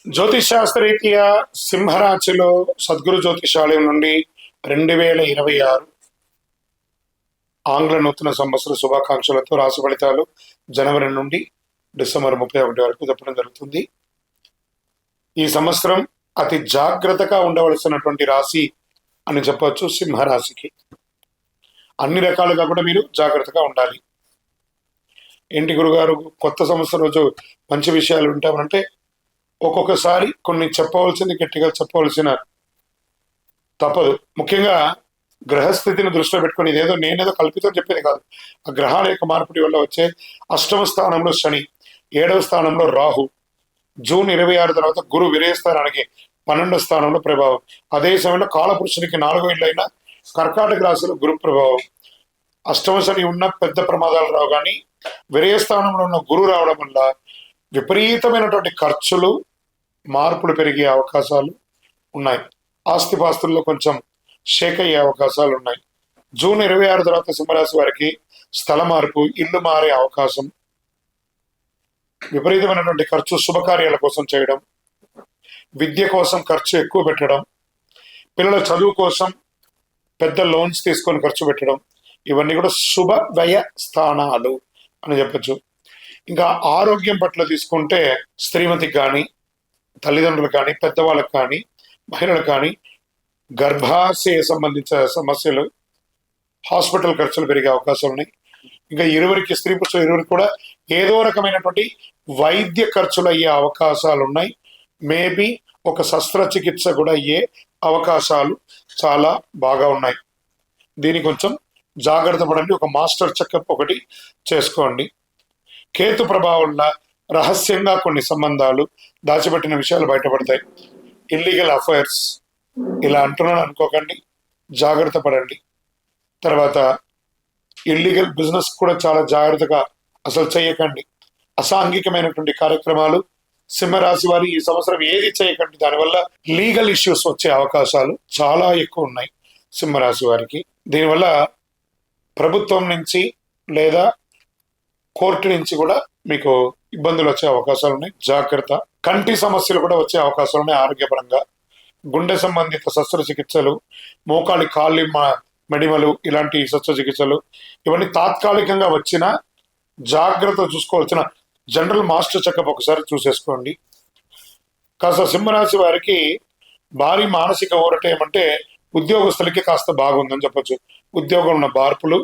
జ్యోతిషాస్త్రరీత్యా సింహరాశిలో సద్గురు జ్యోతిషాలయం నుండి 2026 ఆంగ్ల నూతన సంవత్సర శుభాకాంక్షలతో రాశి ఫలితాలు జనవరి నుండి డిసెంబర్ 31 వరకు చెప్పడం జరుగుతుంది. ఈ సంవత్సరం అతి జాగ్రత్తగా ఉండవలసినటువంటి రాశి అని చెప్పవచ్చు సింహరాశికి. అన్ని రకాలుగా కూడా మీరు జాగ్రత్తగా ఉండాలి. ఏంటి గురుగారు కొత్త సంవత్సరం రోజు మంచి విషయాలు ఉంటామంటే ఒక్కొక్కసారి కొన్ని చెప్పవలసింది గట్టిగా చెప్పవలసిన తప్పదు. ముఖ్యంగా గ్రహస్థితిని దృష్టిలో పెట్టుకుని ఇదేదో నేనేదో కల్పితం చెప్పేది కాదు. ఆ గ్రహాల యొక్క మార్పిడి వల్ల వచ్చే అష్టమ స్థానంలో శని, 7వ స్థానంలో రాహు, జూన్ 26 తర్వాత గురు విరేయస్థానానికి 12వ స్థానంలో ప్రభావం, అదే సమయంలో కాలపురుషునికి 4వ ఇల్లు అయిన కర్కాటక రాశిలో గురు ప్రభావం. అష్టమ శని ఉన్న పెద్ద ప్రమాదాలు రావు, కానీ విరేయస్థానంలో ఉన్న గురు రావడం వల్ల విపరీతమైనటువంటి ఖర్చులు, మార్పులు పెరిగే అవకాశాలు ఉన్నాయి. ఆస్తిపాస్తుల్లో కొంచెం షేక్ అయ్యే అవకాశాలు ఉన్నాయి. జూన్ 26 తర్వాత సింహరాశి వారికి స్థల మార్పు, ఇల్లు మారే అవకాశం, విపరీతమైనటువంటి ఖర్చు శుభకార్యాల కోసం చేయడం, విద్య కోసం ఖర్చు ఎక్కువ పెట్టడం, పిల్లల చదువు కోసం పెద్ద లోన్స్ తీసుకొని ఖర్చు పెట్టడం, ఇవన్నీ కూడా శుభ వ్యయ స్థానాలు అని చెప్పచ్చు. ఇంకా ఆరోగ్యం పట్ల తీసుకుంటే స్త్రీమతికి కానీ, తల్లిదండ్రులకు కానీ, పెద్దవాళ్ళకు కానీ, మహిళలకు కానీ గర్భాశయ సంబంధించిన సమస్యలు, హాస్పిటల్ ఖర్చులు పెరిగే అవకాశాలు ఉన్నాయి. ఇంకా ఇరువురికి, స్త్రీ పురుషులు ఇరువురికి కూడా ఏదో రకమైనటువంటి వైద్య ఖర్చులు అయ్యే అవకాశాలు ఉన్నాయి. మేబీ ఒక శస్త్రచికిత్స కూడా అయ్యే అవకాశాలు చాలా బాగా ఉన్నాయి. దీని కొంచెం జాగ్రత్త పడండి. ఒక మాస్టర్ చెకప్ ఒకటి చేసుకోండి. కేతు ప్రభావం వల్ల రహస్యంగా కొన్ని సంబంధాలు, దాచిపెట్టిన విషయాలు బయటపడతాయి. ఇల్లీగల్ అఫైర్స్ ఇలా అంటున్నాను అనుకోకండి, జాగ్రత్త పడండి. తర్వాత ఇల్లీగల్ బిజినెస్ కూడా చాలా జాగ్రత్తగా అసలు చేయకండి. అసాంఘికమైనటువంటి కార్యక్రమాలు సింహరాశి వారి ఈ సంవత్సరం ఏది చేయకండి. దానివల్ల లీగల్ ఇష్యూస్ వచ్చే అవకాశాలు చాలా ఎక్కువ ఉన్నాయి సింహరాశి వారికి. దీనివల్ల ప్రభుత్వం నుంచి లేదా కోర్టు నుంచి కూడా మీకు ఇబ్బందులు వచ్చే అవకాశాలు ఉన్నాయి. జాగ్రత్త. కంటి సమస్యలు కూడా వచ్చే అవకాశాలు ఉన్నాయి ఆరోగ్యపరంగా. గుండె సంబంధిత శస్త్రచికిత్సలు, మోకాలి కాళ్ళి మెడిమలు, ఇలాంటి శస్త్రచికిత్సలు ఇవన్నీ తాత్కాలికంగా వచ్చిన జాగ్రత్త చూసుకోవాల్సిన జనరల్ మాస్టర్ చెకప్ ఒకసారి చూసేసుకోండి. కాస్త సింహరాశి వారికి భారీ మానసిక ఊరట ఏమంటే ఉద్యోగస్తులకి కాస్త బాగుందని చెప్పచ్చు. ఉద్యోగంలో ఉన్న మార్పులు,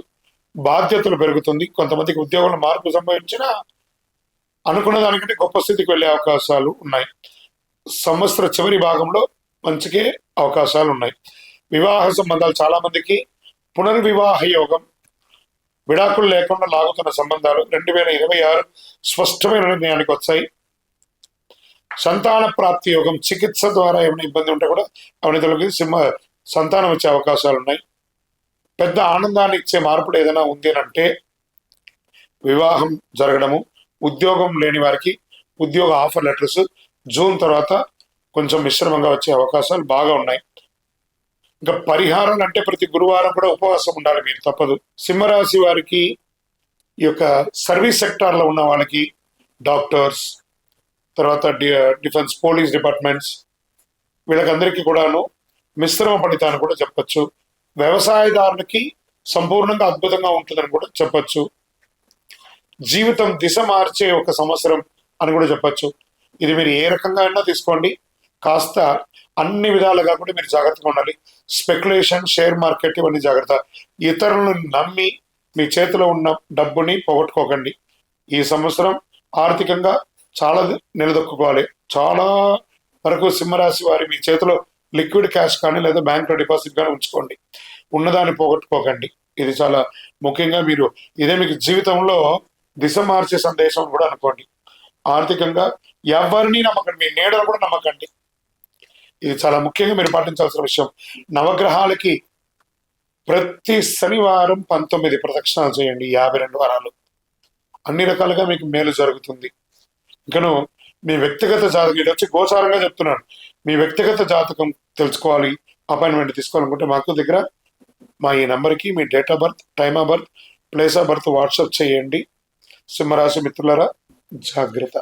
బాధ్యతలు పెరుగుతుంది. కొంతమందికి ఉద్యోగంలో మార్పు సంభవించిన అనుకున్న దానికంటే గొప్ప స్థితికి వెళ్ళే అవకాశాలు ఉన్నాయి. సంవత్సర చివరి భాగంలో మంచికే అవకాశాలు ఉన్నాయి. వివాహ సంబంధాలు, చాలా మందికి పునర్వివాహ యోగం, విడాకులు లేకుండా లాగుతున్న సంబంధాలు 2026 స్పష్టమైన నిర్ణయానికి వచ్చాయి. సంతాన ప్రాప్తి యోగం, చికిత్స ద్వారా ఏమైనా ఇబ్బంది ఉంటే కూడా అవన్నీ తొలగి సంతానం వచ్చే అవకాశాలు ఉన్నాయి. పెద్ద ఆనందాన్ని ఇచ్చే మార్పులు ఏదైనా ఉంది అంటే వివాహం జరగడము, ఉద్యోగం లేని వారికి ఉద్యోగ ఆఫర్ లెటర్స్ జూన్ తర్వాత కొంచెం మిశ్రమంగా వచ్చే అవకాశాలు బాగా ఉన్నాయి. ఇంకా పరిహారాలు అంటే ప్రతి గురువారం కూడా ఉపవాసం ఉండాలి మీరు, తప్పదు. సింహరాశి వారికి ఈ యొక్క సర్వీస్ సెక్టార్లో ఉన్న వాళ్ళకి, డాక్టర్స్, తర్వాత డిఫెన్స్, పోలీస్ డిపార్ట్మెంట్స్, వీళ్ళకందరికీ కూడాను మిశ్రమ ఫలితాన్ని కూడా చెప్పచ్చు. వ్యవసాయదారులకి సంపూర్ణంగా అద్భుతంగా ఉంటుందని కూడా చెప్పచ్చు. జీవితం దిశ మార్చే ఒక సంవత్సరం అని కూడా చెప్పచ్చు. ఇది మీరు ఏ రకంగా అయినా తీసుకోండి, కాస్త అన్ని విధాలుగా కూడా మీరు జాగ్రత్తగా ఉండాలి. స్పెక్యులేషన్, షేర్ మార్కెట్ ఇవన్నీ జాగ్రత్త. ఇతరులను నమ్మి మీ చేతిలో ఉన్న డబ్బుని పోగొట్టుకోకండి. ఈ సంవత్సరం ఆర్థికంగా చాలా నిలదొక్కుకోవాలి. చాలా వరకు సింహరాశి వారి మీ చేతిలో లిక్విడ్ క్యాష్ కానీ లేదా బ్యాంకులో డిపాజిట్ కానీ ఉంచుకోండి. ఉన్నదాన్ని పోగొట్టుకోకండి. ఇది చాలా ముఖ్యంగా మీరు ఇదే మీకు జీవితంలో దిశ మార్చే సందేశం కూడా అనుకోండి. ఆర్థికంగా ఎవరిని నమ్మకండి, మీ నీడను కూడా నమ్మకండి. ఇది చాలా ముఖ్యంగా మీరు పాటించాల్సిన విషయం. నవగ్రహాలకి ప్రతి శనివారం 19 ప్రదక్షిణాలు చేయండి, 52 వారాలు. అన్ని రకాలుగా మీకు మేలు జరుగుతుంది. ఇంకను మీ వ్యక్తిగత జాతకం, ఇది వచ్చి గోచారంగా చెప్తున్నాను, మీ వ్యక్తిగత జాతకం తెలుసుకోవాలి, అపాయింట్మెంట్ తీసుకోవాలనుకుంటే మాకు దగ్గర మా ఈ నెంబర్కి మీ date of birth, time of birth, place of birth WhatsApp చేయండి. సింహరాశి మిత్రులారా జాగ్రత్త.